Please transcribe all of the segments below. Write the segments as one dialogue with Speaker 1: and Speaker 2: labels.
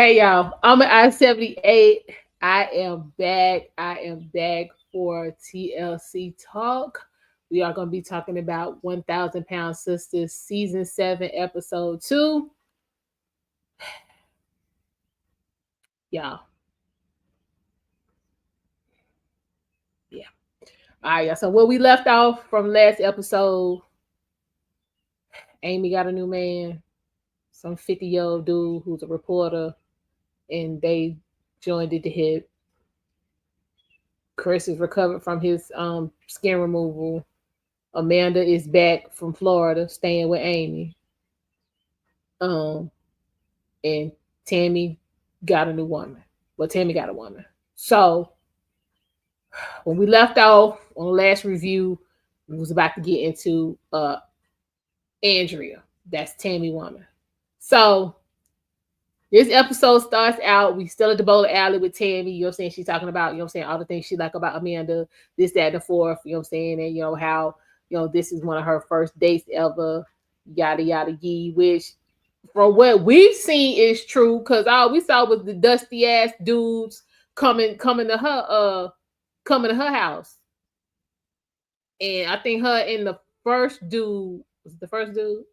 Speaker 1: Hey y'all, I'm at I-78. I am back. I am back for TLC Talk. We are going to be talking about 1,000 Pound Sisters, Season 7, Episode 2. Y'all, yeah. All right, y'all. So, where we left off from last episode, Amy got a new man, some 50-year-old dude who's a reporter, and they joined at the hip. Chris is recovered from his skin removal. Amanda is back from Florida, staying with Amy. Um, and Tammy got a new woman. Well, Tammy got a woman. So when we left off on the last review, we was about to get into Andrea. That's Tammy woman. So this episode starts out, we still at the bowling alley with Tammy, you know what I'm saying? She's talking about, you know what I'm saying, all the things she like about Amanda, this, that, and the fourth, you know what I'm saying? And how, this is one of her first dates ever, yada yada yee, which from what we've seen is true, because all we saw was the dusty ass dudes coming to her house. And I think her and the first dude was it the first dude?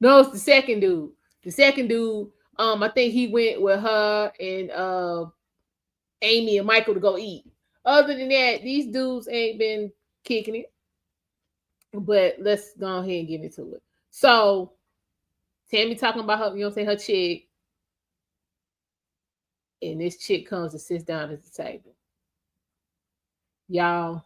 Speaker 1: No, it's the second dude. The second dude, I think he went with her and Amy and Michael to go eat. Other than that, these dudes ain't been kicking it. But let's go ahead and get into it. So Tammy talking about her, her chick. And this chick comes and sits down at the table. Y'all.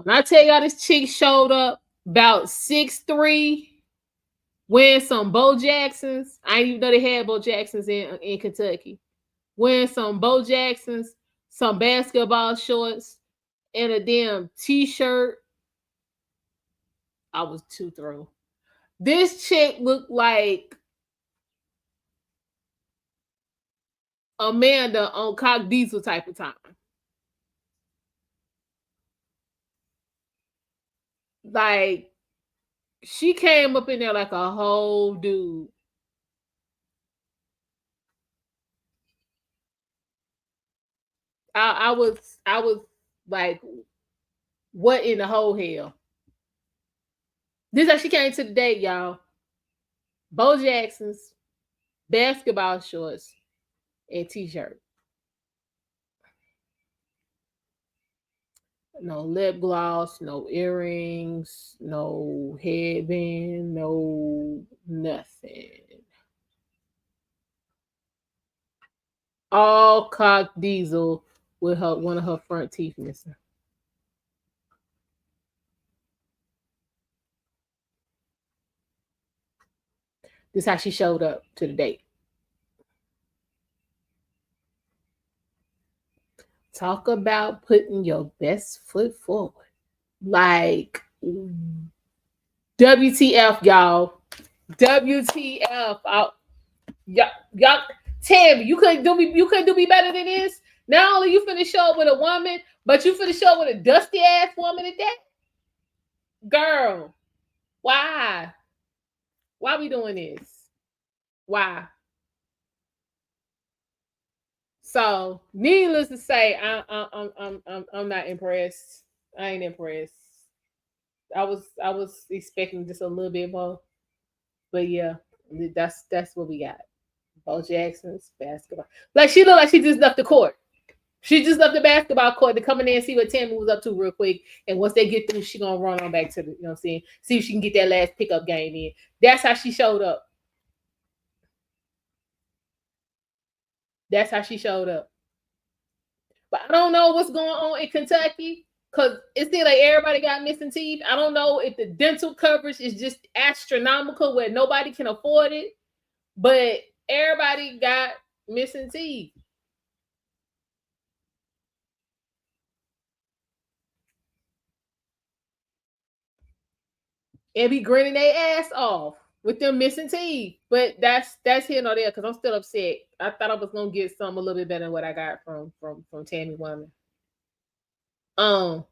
Speaker 1: When I tell y'all this chick showed up about 6'3", wearing some Bo Jacksons. I didn't even know they had Bo Jacksons in Kentucky. Wearing some Bo Jacksons, some basketball shorts, and a damn t-shirt. I was too through. This chick looked like Amanda on Cock Diesel type of time. Like, she came up in there like a whole dude. I was like, what in the whole hell? This is how she came to the date, y'all. Bo Jackson's, basketball shorts, and t-shirt. No lip gloss, no earrings, no headband, no nothing. All Cock Diesel with one of her front teeth missing. This is how she showed up to the date. Talk about putting your best foot forward. Like, WTF, y'all. WTF. Y'all, Tammy, you couldn't do me better than this. Not only you finna show up with a woman, but you finna show up with a dusty ass woman at that. Girl, why? Why we doing this? Why? So, needless to say, I'm not impressed. I ain't impressed. I was expecting just a little bit more, but yeah, that's what we got. Bo Jackson's basketball. Like, she looked like she just left the court. She just left the basketball court to come in there and see what Tammy was up to real quick. And once they get through, she gonna run on back to the, you know what I'm saying? See if she can get that last pickup game in. That's how she showed up. That's how she showed up. But I don't know what's going on in Kentucky because it seems like everybody got missing teeth. I don't know if the dental coverage is just astronomical where nobody can afford it, but everybody got missing teeth. And be grinning their ass off with them missing teeth. But that's here nor there because I'm still upset I thought I was gonna get some a little bit better than what I got from Tammy Woman. Um,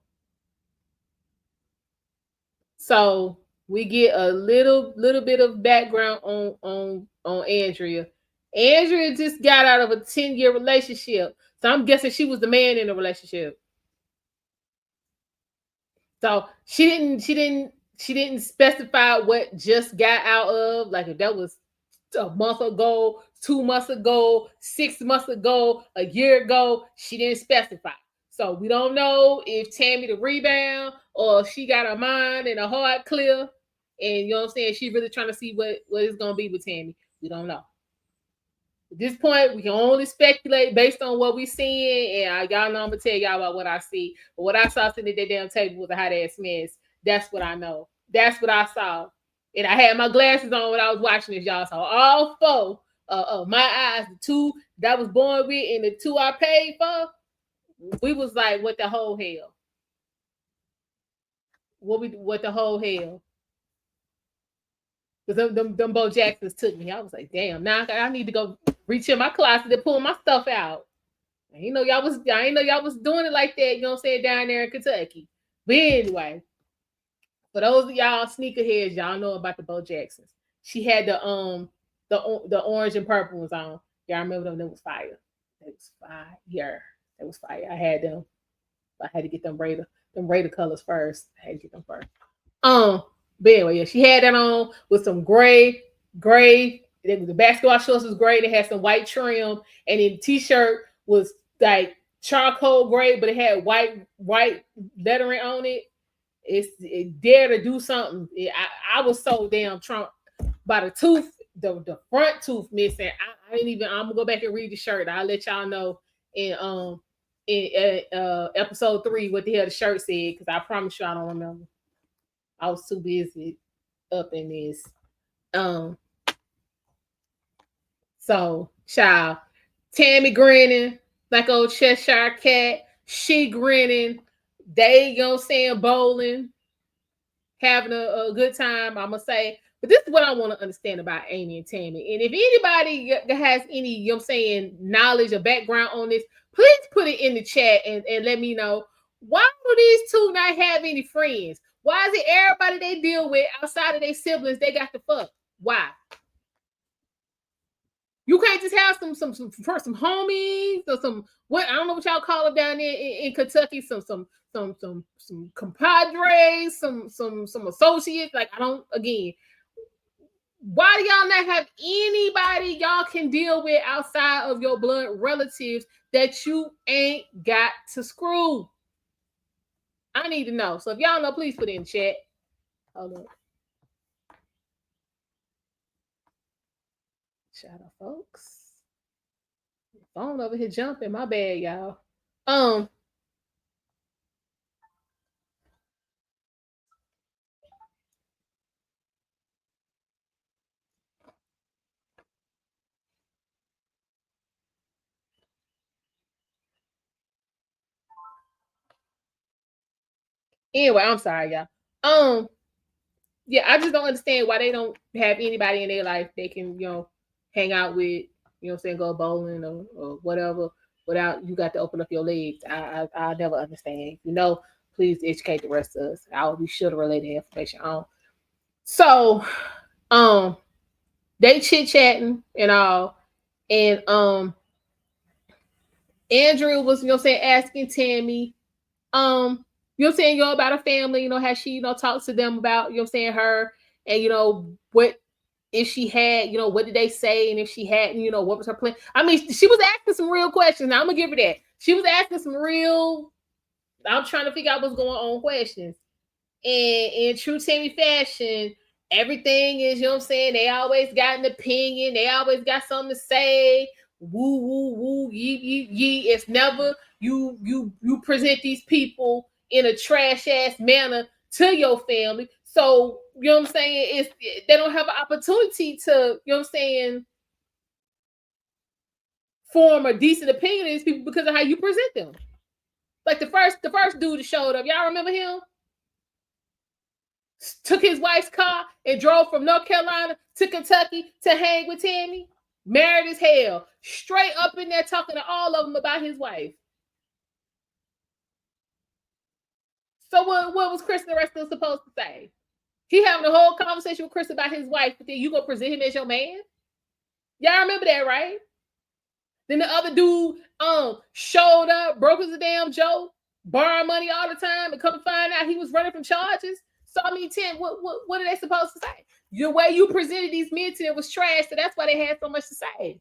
Speaker 1: so we get a little bit of background on Andrea. Andrea just got out of a 10-year relationship, so I'm guessing she was the man in the relationship. So she didn't specify what just got out of, like if that was a month ago, 2 months ago, 6 months ago, a year ago. She didn't specify. So we don't know if Tammy the rebound or if she got her mind and her heart clear. And you know what I'm saying? She's really trying to see what it's gonna be with Tammy. We don't know. At this point, we can only speculate based on what we seeing, and y'all know I'm gonna tell y'all about what I see. But what I saw sitting at that damn table was a hot ass mess. That's what I know. That's what I saw. And I had my glasses on when I was watching this, y'all. So all four my eyes, the two that I was born with and the two I paid for, we was like, what the whole hell? What the whole hell? Because them Bo Jacksons took me. I was like, damn, now I need to go reach in my closet and pull my stuff out. I ain't know y'all was doing it like that, you know what I'm saying, down there in Kentucky. But anyway, for those of y'all sneakerheads, y'all know about the Bo Jacksons. She had the orange and purple ones on. Y'all remember them? That was fire. That was fire. That was fire. I had them. I had to get them Raider colors first. I had to get them first. But anyway, yeah, she had that on with some gray. The basketball shorts was gray. They had some white trim, and then the t-shirt was like charcoal gray, but it had white lettering on it. It dare to do something. I was so damn Trump by the tooth, the front tooth missing. I didn't even. I'm gonna go back and read the shirt. I'll let y'all know in episode 3 what the hell the shirt said, because I promise you I don't remember. I was too busy up in this. So child, Tammy grinning like old Cheshire cat. She grinning. They, you know what I'm saying, bowling, having a good time, I'm gonna say. But this is what I want to understand about Amy and Tammy. And if anybody has any, you know what I'm saying, knowledge or background on this, please put it in the chat and let me know. Why do these two not have any friends? Why is it everybody they deal with outside of their siblings they got to fuck? Why? You can't just have some homies or some, what, I don't know what y'all call them down there in Kentucky, some compadres, some associates. Like, I don't, again, why do y'all not have anybody y'all can deal with outside of your blood relatives that you ain't got to screw? I need to know. So if y'all know, please put it in chat. Hold up. Shout out, folks. Phone over here jumping. My bad, y'all. Anyway, I'm sorry, y'all. Yeah, I just don't understand why they don't have anybody in their life they can, hang out with, you know what I'm saying, go bowling or whatever, without you got to open up your legs. I never understand. Please educate the rest of us. I'll be sure to relay the information on. So, they chit-chatting and all, and Andrea was, saying, asking Tammy, about her family, how she, talks to them about, her, and what if she had, what did they say, and if she hadn't, what was her plan? I mean, she was asking some real questions. Now I'm gonna give her that. She was asking some real, I'm trying to figure out what's going on questions. And in true Tammy fashion, everything is, they always got an opinion, they always got something to say. Woo, woo, woo, yee, yee, yee. It's never you present these people in a trash ass manner to your family. So, they don't have an opportunity to, form a decent opinion of these people because of how you present them. Like the first dude that showed up, y'all remember him? Took his wife's car and drove from North Carolina to Kentucky to hang with Tammy. married as hell, straight up in there talking to all of them about his wife. So what was Chris and the rest of them supposed to say? He having a whole conversation with Chris about his wife, but then you gonna present him as your man? Y'all remember that, right? Then the other dude showed up, broke as a damn joke, borrowed money all the time, and come to find out he was running from charges. So I mean, Tim, what are they supposed to say? The way you presented these men to them was trash, so that's why they had so much to say.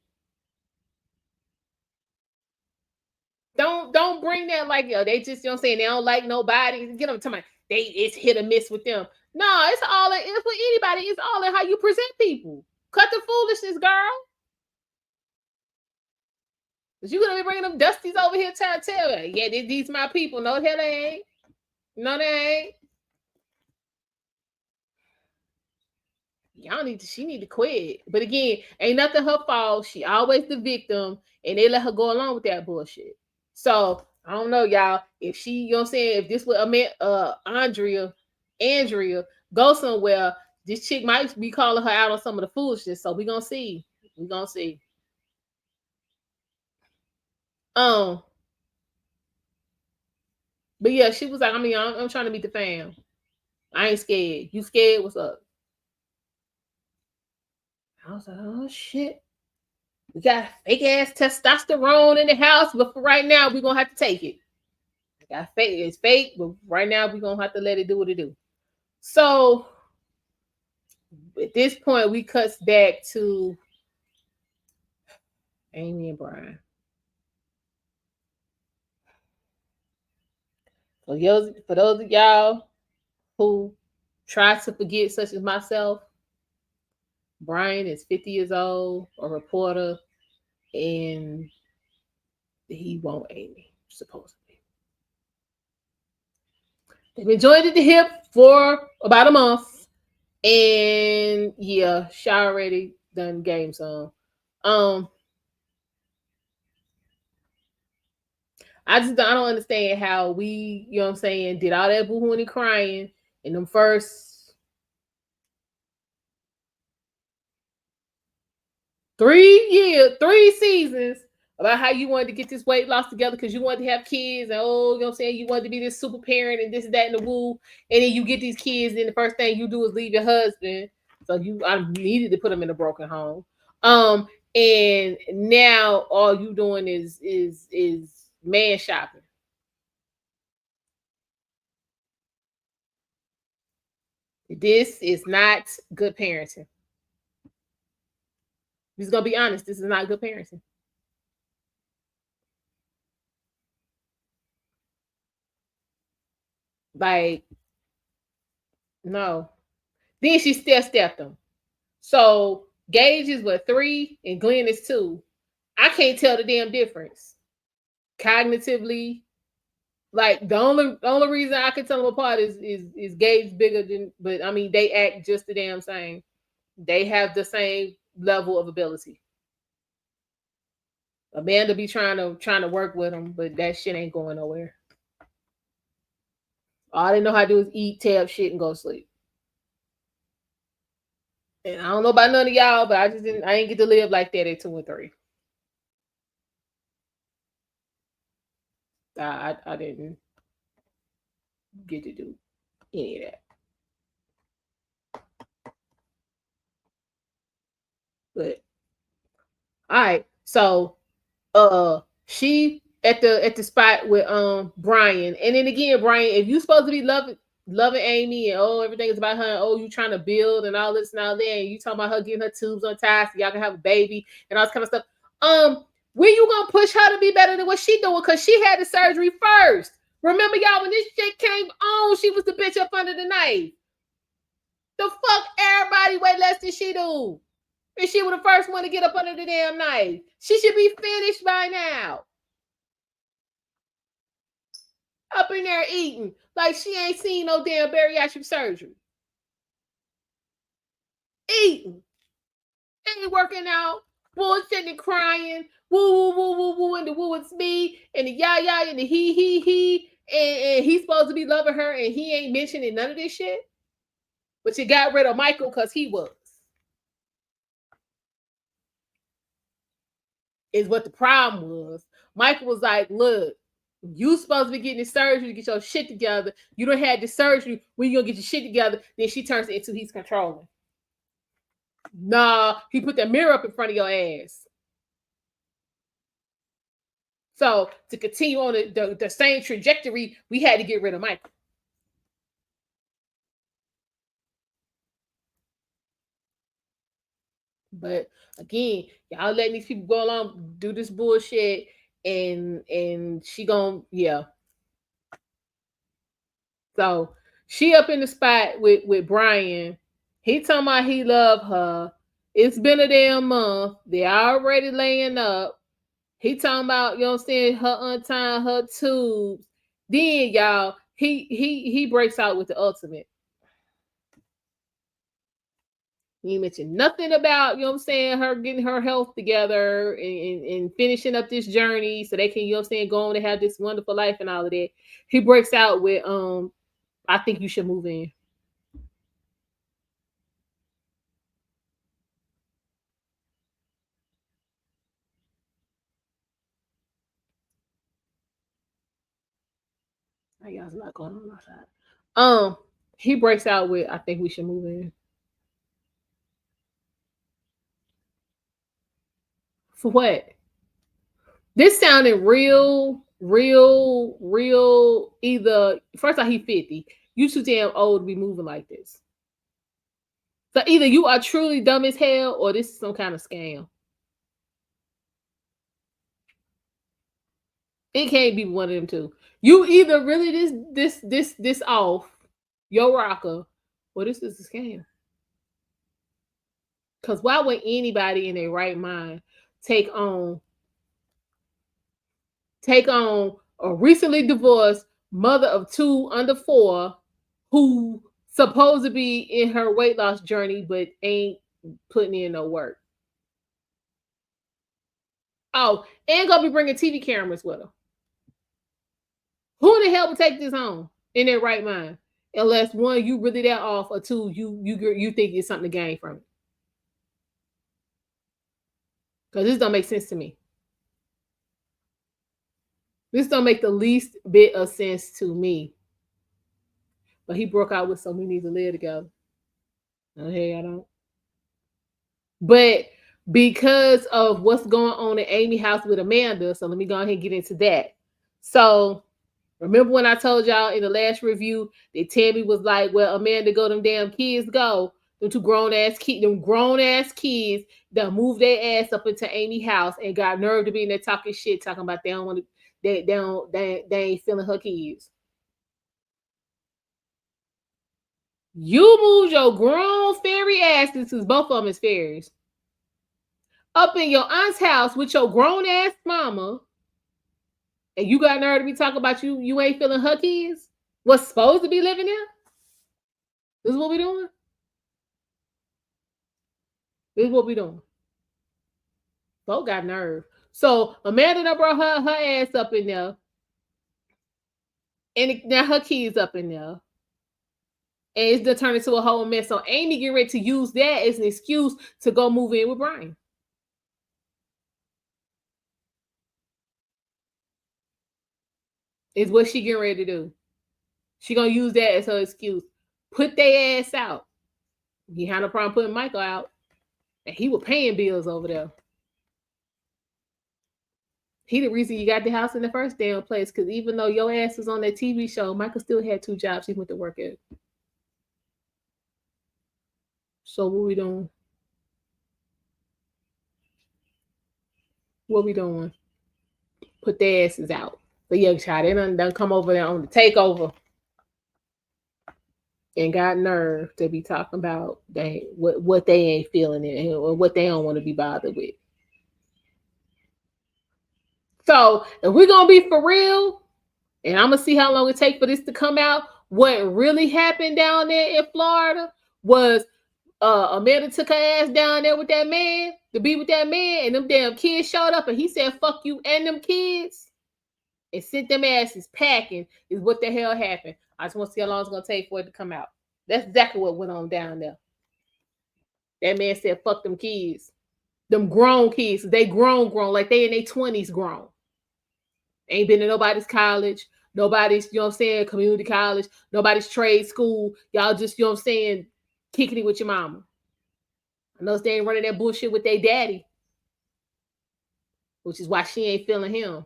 Speaker 1: Don't bring that like, yo, they just, you know what I'm saying, they don't like nobody. Get them to my it's hit or miss with them. No, it's all in, it's with anybody, it's all in how you present people. Cut the foolishness, girl. Cause you gonna be bringing them dusties over here trying to tell me, yeah, these my people. No, hell they ain't. No, they ain't. Y'all need to, she need to quit. But again, ain't nothing her fault. She always the victim, and they let her go along with that bullshit. So I don't know, y'all. If she, you know what I'm saying, if this would Andrea go somewhere, this chick might be calling her out on some of the foolishness. So we gonna see. We gonna see. Um, but yeah, she was like, I mean, I'm trying to meet the fam. I ain't scared. You scared? What's up? I was like, oh shit. We got fake ass testosterone in the house, but for right now, we're gonna have to take it. Got fake, it's fake, but right now we're gonna have to let it do what it do. So at this point, we cuts back to Amy and Brian. For those of y'all who try to forget, such as myself, Brian is 50 years old, a reporter, and he won't Amy, supposedly. They've been joined at the hip for about a month. And yeah, she already done game some. I don't understand how we, you know what I'm saying, did all that boohooing and crying in them first 3 seasons about how you wanted to get this weight loss together because you wanted to have kids and oh, you know what I'm saying, you wanted to be this super parent and this, that, and the woo. And then you get these kids, and the first thing you do is leave your husband. So I needed to put them in a broken home. And now all you doing is man shopping. This is not good parenting. He's gonna be honest. This is not good parenting. Like, no. Then she still stepped him. So Gage is what, 3 and Glenn is 2. I can't tell the damn difference. Cognitively, like the only reason I can tell them apart is Gage bigger than, but I mean they act just the damn same. They have the same level of ability. Amanda be trying to work with them, but that shit ain't going nowhere. All they know how to do is eat, tab shit, and go to sleep. And I don't know about none of y'all, but I ain't get to live like that at 2 and 3. I didn't get to do any of that. But all right, so she at the spot with Brian, and then again, Brian, if you supposed to be loving Amy and oh everything is about her, and oh you trying to build and all this and all that, and you talking about her getting her tubes untied so y'all can have a baby and all this kind of stuff. When you gonna push her to be better than what she doing? Because she had the surgery first. Remember, y'all, when this shit came on, she was the bitch up under the knife. The fuck everybody way less than she do. And she was the first one to get up under the damn knife. She should be finished by now. Up in there eating like she ain't seen no damn bariatric surgery. Eating. Ain't working out. Bullshitting and crying. Woo, woo, woo, woo, woo, and the woo, it's me. And the yah, yah, and the he. And he's supposed to be loving her, and he ain't mentioning none of this shit. But you got rid of Michael because he was. is what the problem was. Michael was like, look, you supposed to be getting this surgery to get your shit together. You don't have this surgery. When you gonna get your shit together? Then she turns it into he's controlling. Nah, he put that mirror up in front of your ass. So to continue on the same trajectory, we had to get rid of Michael. But again, y'all letting these people go along do this bullshit, and she gonna So she up in the spot with Brian. He talking about he love her. It's been a damn month. They already laying up. He talking about, you know what I'm saying, her untying her tubes. Then y'all, he breaks out with the ultimate. He mentioned nothing about, you know what I'm saying, her getting her health together and finishing up this journey so they can, you know what I'm saying, go on and have this wonderful life and all of that. He breaks out with I think you should move in. I got a lot going on outside. He breaks out with I think we should move in. For what? This sounded real. Either first off, he 50. You too damn old to be moving like this. So either you are truly dumb as hell, or this is some kind of scam. It can't be one of them two. You either really this off your rocker, or this is a scam. Because why would anybody in their right mind take on a recently divorced mother of two under four who supposed to be in her weight loss journey but ain't putting in no work? Oh, and gonna be bringing TV cameras with her. Who the hell would take this home in their right mind? Unless one, you really that off, or two, you think it's something to gain from it. Because this don't make sense to me. This don't make the least bit of sense to me. But he broke out with, so we need to live together. Oh, hey, I don't. But because of what's going on in Amy house with Amanda, so let me go ahead and get into that. So remember when I told y'all in the last review that Tammy was like, well, Amanda, go, them damn kids go. Them two grown ass kids that moved their ass up into Amy house and got nerve to be in there talking shit, talking about they don't want to, they ain't feeling her kids. You moved your grown fairy asses, since both of them is fairies, up in your aunt's house with your grown ass mama, and you got nerve to be talking about you ain't feeling her kids? What's supposed to be living there? This is what we doing? This is what we doing. Both got nerve. So Amanda done brought her ass up in there. And now her kids up in there. And it's gonna turn into a whole mess. So Amy getting ready to use that as an excuse to go move in with Brian. Is what she getting ready to do. She gonna use that as her excuse. Put their ass out. He had no problem putting Michael out. And he was paying bills over there. He the reason you got the house in the first damn place. Because even though your ass was on that TV show, Michael still had 2 jobs he went to work at. So what we doing? What we doing? Put their asses out. But yeah, child, they done come over there on the takeover and got nerve to be talking about what they ain't feeling it or what they don't want to be bothered with. So if we're gonna be for real, and I'm gonna see how long it takes for this to come out, what really happened down there in Florida was Amanda took her ass down there with that man to be with that man, and them damn kids showed up, and he said, "Fuck you and them kids," and sent them asses packing. Is what the hell happened. I just want to see how long it's gonna take for it to come out. That's exactly what went on down there. That man said, "Fuck them kids." Them grown kids, they grown, like they in their 20s grown. Ain't been to nobody's college, nobody's, you know what I'm saying, community college, nobody's trade school. Y'all just, you know what I'm saying, kicking it with your mama. I know they ain't running that bullshit with their daddy, which is why she ain't feeling him.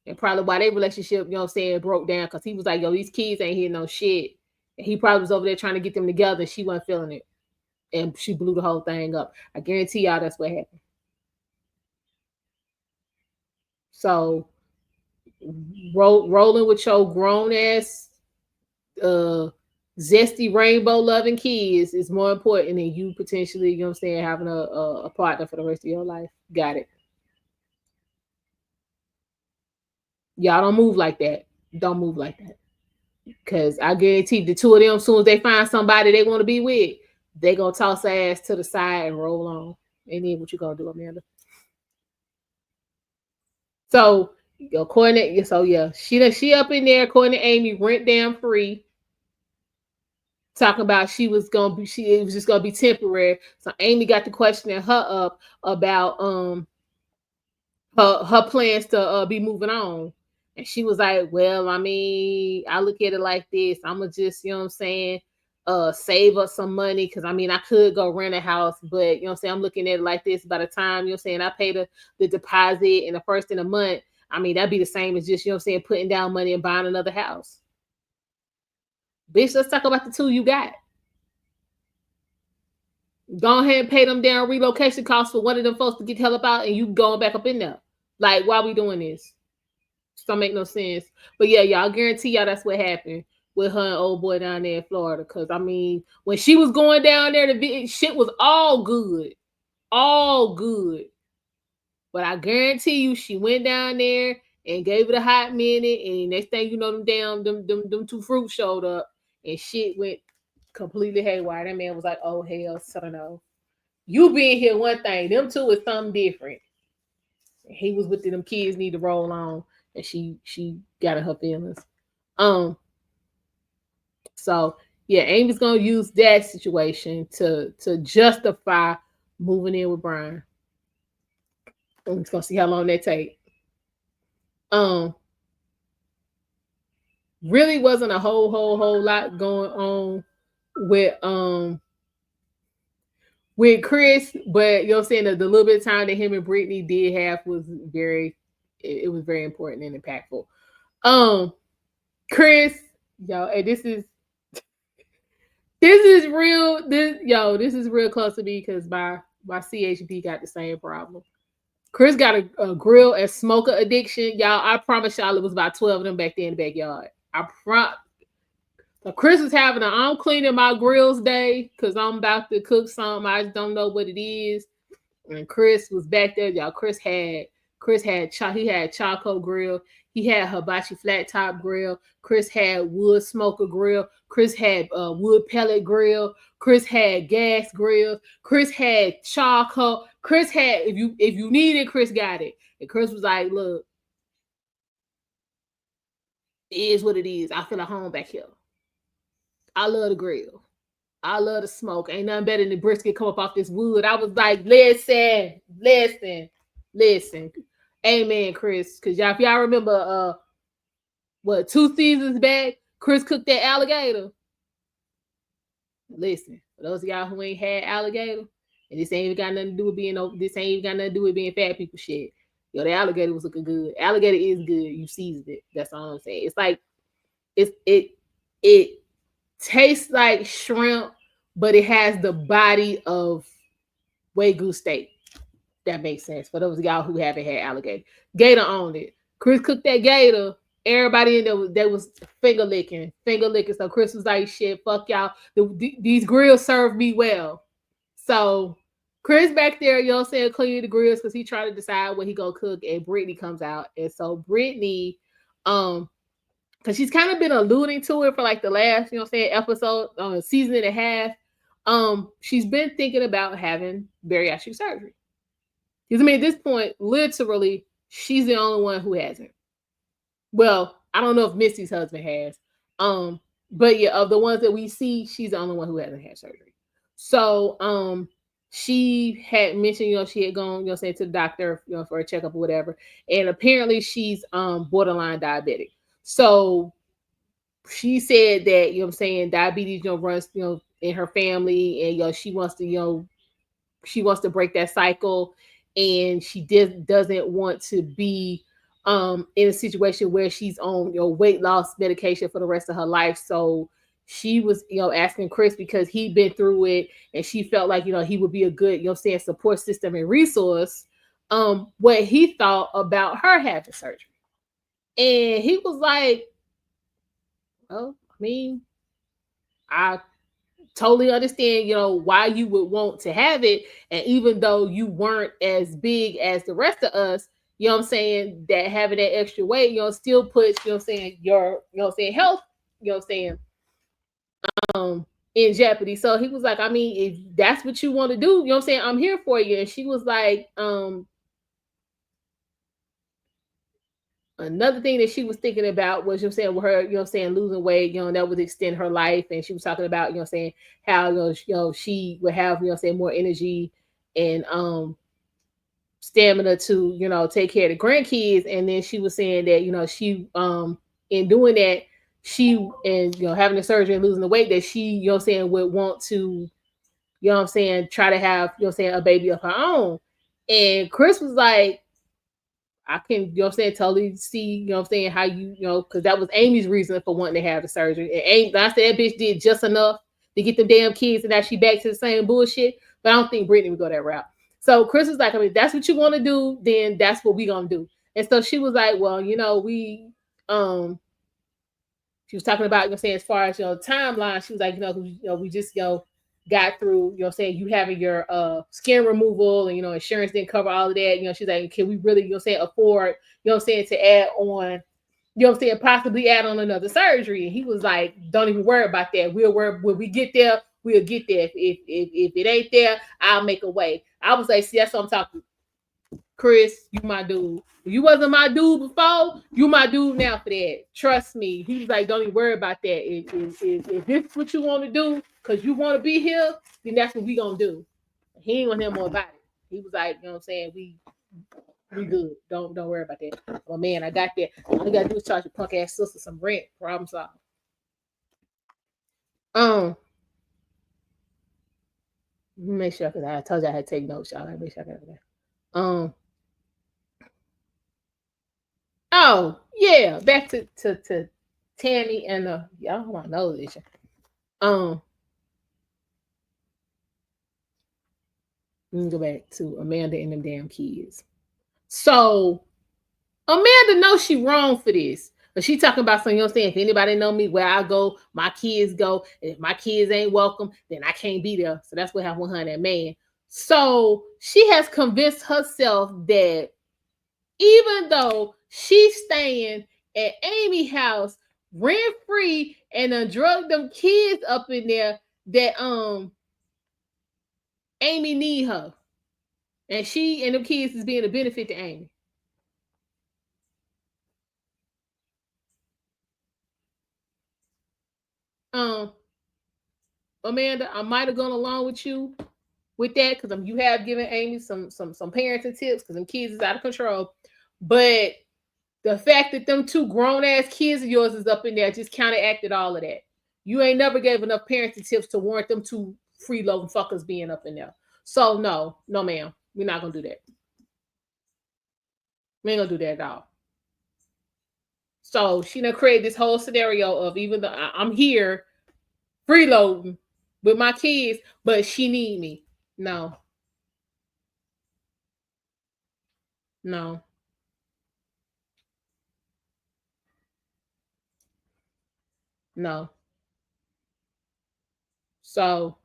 Speaker 1: And probably why their relationship, you know what I'm saying, broke down, because he was like, yo, these kids ain't hearing no shit. And he probably was over there trying to get them together, and she wasn't feeling it. And she blew the whole thing up. I guarantee y'all that's what happened. So rolling with your grown ass zesty rainbow loving kids is more important than you potentially, you know what I'm saying, having a partner for the rest of your life. Got it. Y'all don't move like that. Don't move like that. Cause I guarantee the two of them, as soon as they find somebody they want to be with, they gonna toss their ass to the side and roll on. And then what you gonna do, Amanda? So according to, so yeah, she up in there, according to Amy, rent damn free. Talking about she was gonna be, it was just gonna be temporary. So Amy got to questioning her up about her plans to be moving on. And she was like, well, I mean, I look at it like this. I'ma just, you know what I'm saying, save up some money, because I mean I could go rent a house, but you know what I'm saying, I'm looking at it like this. By the time, you know what I'm saying, I pay the deposit and the first in the month, I mean that'd be the same as just, you know what I'm saying, putting down money and buying another house. Bitch, let's talk about the two you got. Go ahead and pay them down relocation costs for one of them folks to get hell up out, and you going back up in there. Like, why we doing this? This don't make no sense. But yeah, y'all, guarantee y'all that's what happened with her and old boy down there in Florida. Cause I mean, when she was going down there, the shit was all good. All good. But I guarantee you, she went down there and gave it a hot minute, and next thing you know, them two fruits showed up, and shit went completely haywire. That man was like, "Oh hell, son, no, you being here one thing, them two is something different." And he was with them kids need to roll on, and she got in her feelings. So yeah, Amy's gonna use that situation to justify moving in with Brian. I'm just gonna see how long that take. Um, really wasn't a whole lot going on with Chris, but you know what I'm saying, the little bit of time that him and Brittany did have was very, it was very important and impactful. Chris, yo, and this is real. This is real close to me because my CHP got the same problem. Chris got a grill and smoker addiction. Y'all, I promise y'all it was about 12 of them back there in the backyard. So Chris is having an I'm cleaning my grills day because I'm about to cook something. I just don't know what it is. And Chris was back there, y'all. He had charcoal grill. He had hibachi flat top grill. Chris had wood smoker grill. Chris had wood pellet grill. Chris had gas grills. Chris had charcoal. Chris had, if you need it, Chris got it. And Chris was like, look, it is what it is. I feel at home back here. I love the grill. I love the smoke. Ain't nothing better than the brisket come up off this wood. I was like, listen. Amen, Chris. Because y'all, if y'all remember, 2 seasons back, Chris cooked that alligator. Listen, for those of y'all who ain't had alligator, and this ain't even got nothing to do with being fat people shit. Yo, the alligator was looking good. Alligator is good. You seasoned it. That's all I'm saying. It's like it tastes like shrimp, but it has the body of Wagyu steak. That makes sense for those of y'all who haven't had alligator. Gator owned it. Chris cooked that gator. Everybody in there was finger licking. So Chris was like, "Shit, fuck y'all. These grills serve me well." So Chris back there, you know what I'm saying, cleaning the grills because he trying to decide what he gonna cook. And Brittany comes out, and so Brittany, because she's kind of been alluding to it for like the last, you know what I'm saying, episode, season and a half. She's been thinking about having bariatric surgery. Because I mean, at this point, literally, she's the only one who hasn't. Well, I don't know if Misty's husband has. But yeah, of the ones that we see, she's the only one who hasn't had surgery. So, she had mentioned, she had gone, saying to the doctor, for a checkup or whatever. And apparently she's borderline diabetic. So she said that, saying, diabetes, runs, in her family, and she wants to, she wants to break that cycle, and she doesn't want to be in a situation where she's on weight loss medication for the rest of her life. So she was asking Chris, because he'd been through it, and she felt like he would be a good saying support system and resource, what he thought about her having surgery. And he was like, well, I mean, I totally understand, why you would want to have it. And even though you weren't as big as the rest of us, that having that extra weight, still puts, your, health, um, in jeopardy. So he was like, I mean, if that's what you want to do, I'm here for you. And she was like, another thing that she was thinking about was, with her, losing weight, that would extend her life. And she was talking about, how, she would have, more energy and stamina to, take care of the grandkids. And then she was saying that, she in doing that, she, and having the surgery and losing the weight, that she, would want to, try to have, a baby of her own. And Chris was like, I can, totally see, how you, because that was Amy's reason for wanting to have the surgery. And Amy, I said that bitch did just enough to get them damn kids, and now she back to the same bullshit. But I don't think Brittany would go that route. So Chris was like, I mean, if that's what you want to do, then that's what we gonna do. And so she was like, well, we, she was talking about, as far as, timeline, she was like, we just, got through, you having your skin removal, and, insurance didn't cover all of that. She's like, can we really, afford, to add on, possibly add on another surgery? And he was like, don't even worry about that. We'll worry when we get there, we'll get there. If it ain't there, I'll make a way. I was like, see, that's what I'm talking. Chris, you my dude. You wasn't my dude before, you my dude now for that. Trust me. He was like, don't even worry about that. If this is what you want to do, because you want to be here, then that's what we gonna do. He ain't want to hear more about it. He was like, we good. Don't worry about that. Oh man, I got that. All I gotta do is charge your punk ass sister some rent. Problem solved. Make sure, because I told you I had to take notes, y'all. I make sure I got that. Oh yeah, back to Tammy and y'all want to know this. Let me go back to Amanda and them damn kids. So Amanda knows she wrong for this, but she talking about something. Saying, if anybody know me, where I go, my kids go. And if my kids ain't welcome, then I can't be there. So that's what happened with her and that man. So she has convinced herself that even though she's staying at Amy's house rent free and drug them kids up in there, that Amy need her, and she and them kids is being a benefit to Amy. Amanda, I might have gone along with you with that, because you have given Amy some parenting tips, because them kids is out of control. But the fact that them two grown ass kids of yours is up in there just counteracted all of that. You ain't never gave enough parenting tips to warrant them two freeloading fuckers being up in there. So no, ma'am, we're not gonna do that. We ain't gonna do that at all. So she done created this whole scenario of, even though I'm here freeloading with my kids, but she need me. No, no, no. So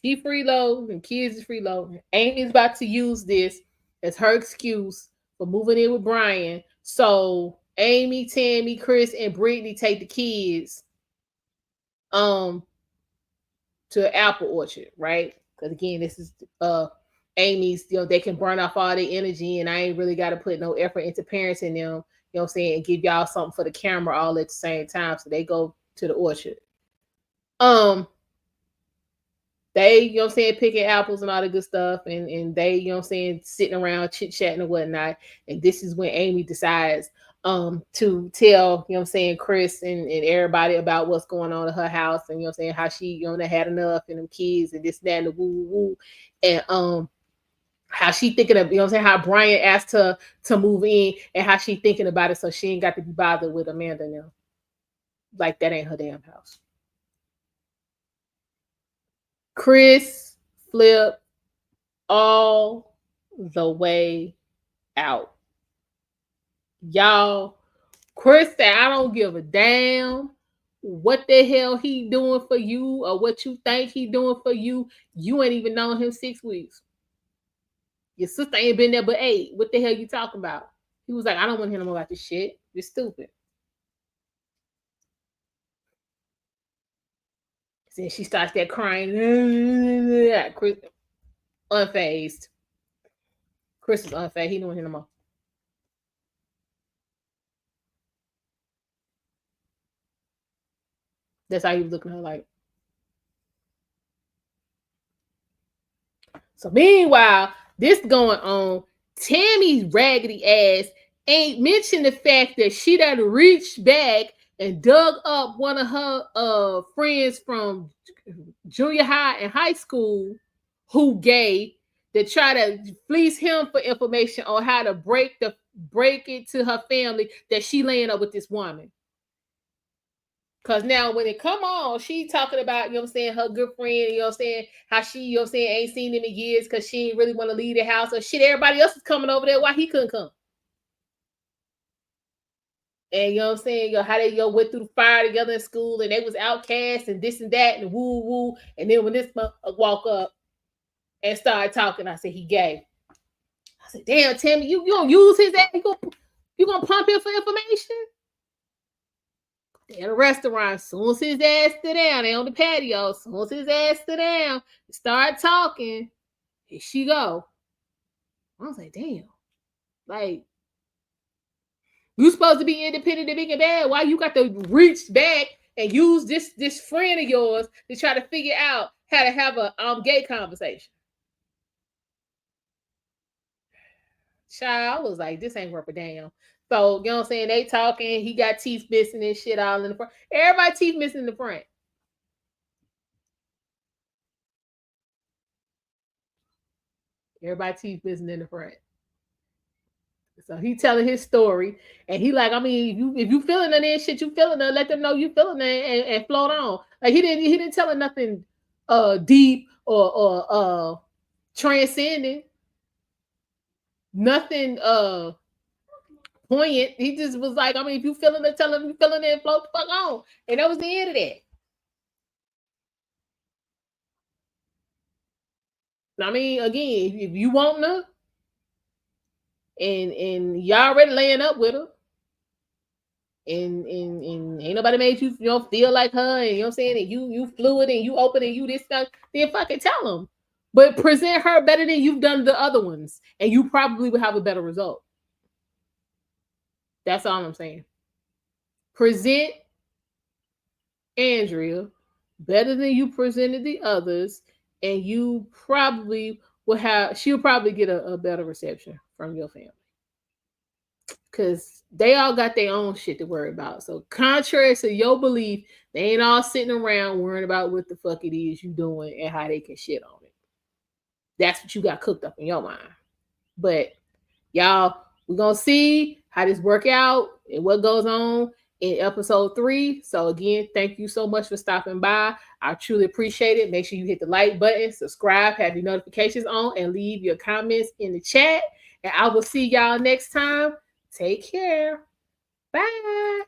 Speaker 1: she freeloading and kids is freeloading. Amy's about to use this as her excuse for moving in with Brian. So Amy, Tammy, Chris, and Brittany take the kids um to Apple Orchard, right? Because again, this is Amy's, they can burn off all their energy, and I ain't really got to put no effort into parenting them, what I'm saying, and give y'all something for the camera all at the same time. So they go to the orchard. The they, you know what I'm saying, picking apples and all the good stuff, and they, you know what I'm saying, sitting around chit-chatting and whatnot. And this is when Amy decides to tell, you know what I'm saying, Chris and everybody about what's going on in her house, and you know what I'm saying, how she, you know, they had enough and them kids and this, that, and the woo woo woo. And how she thinking of, you know what I'm saying, how Brian asked her to move in and how she thinking about it so she ain't got to be bothered with Amanda now. Like that ain't her damn house. Chris flipped all the way out. Y'all, Chris said, I don't give a damn what the hell he doing for you or what you think he doing for you. You ain't even known him 6 weeks. Your sister ain't been there but 8. What the hell you talking about? He was like, I don't want to hear no more about this shit. You're stupid. Then she starts that crying. Chris, unfazed. Chris is unfazed. He don't want to hear no more. That's how he was looking at her like. So meanwhile, this going on. Tammy's raggedy ass ain't mentioned the fact that she done reached back and dug up one of her friends from junior high and high school who gay that try to fleece him for information on how to break it to her family that she laying up with this woman. Cause now when it come on, she talking about, you know what I'm saying, her good friend, you know what I'm saying, how she, you know what I'm saying, ain't seen him in years because she ain't really want to leave the house or shit. Everybody else is coming over there. Why he couldn't come? And you know what I'm saying, how they went through the fire together in school and they was outcasts and this and that and woo woo. And then when this walk up and started talking, I said he gay. I said, damn, Tammy, you gonna use his ass? You gonna pump him for information? They at a restaurant, soon as his ass stood down, they on the patio, soon as his ass stood down, start talking, here she go. I was like, damn. Like, you supposed to be independent and big and bad. Why you got to reach back and use this friend of yours to try to figure out how to have a gay conversation? Child, I was like, this ain't worth a damn. So, you know what I'm saying? They talking, he got teeth missing and shit all in the front. Everybody teeth missing in the front. Everybody teeth missing in the front. So he telling his story, and he like, I mean, if you feeling that shit, you feeling it. Let them know you feeling it and float on. Like he didn't tell her nothing deep or transcending, nothing poignant. He just was like, I mean, if you feeling it, tell him you feeling it and float the fuck on. And that was the end of that. I mean, again, if you want her and y'all already laying up with her. And ain't nobody made you, feel like her, and you know what I'm saying, and you fluid and you open and you this stuff, then fucking tell them. But present her better than you've done the other ones, and you probably would have a better result. That's all I'm saying. Present Andrea better than you presented the others, and you probably she'll probably get a better reception from your family. Because they all got their own shit to worry about. So contrary to your belief, they ain't all sitting around worrying about what the fuck it is you doing and how they can shit on it. That's what you got cooked up in your mind. But y'all, we're gonna see how this work out and what goes on in episode 3. So again, thank you so much for stopping by. I truly appreciate it. Make sure you hit the like button, subscribe, have your notifications on, and leave your comments in the chat. And I will see y'all next time. Take care. Bye.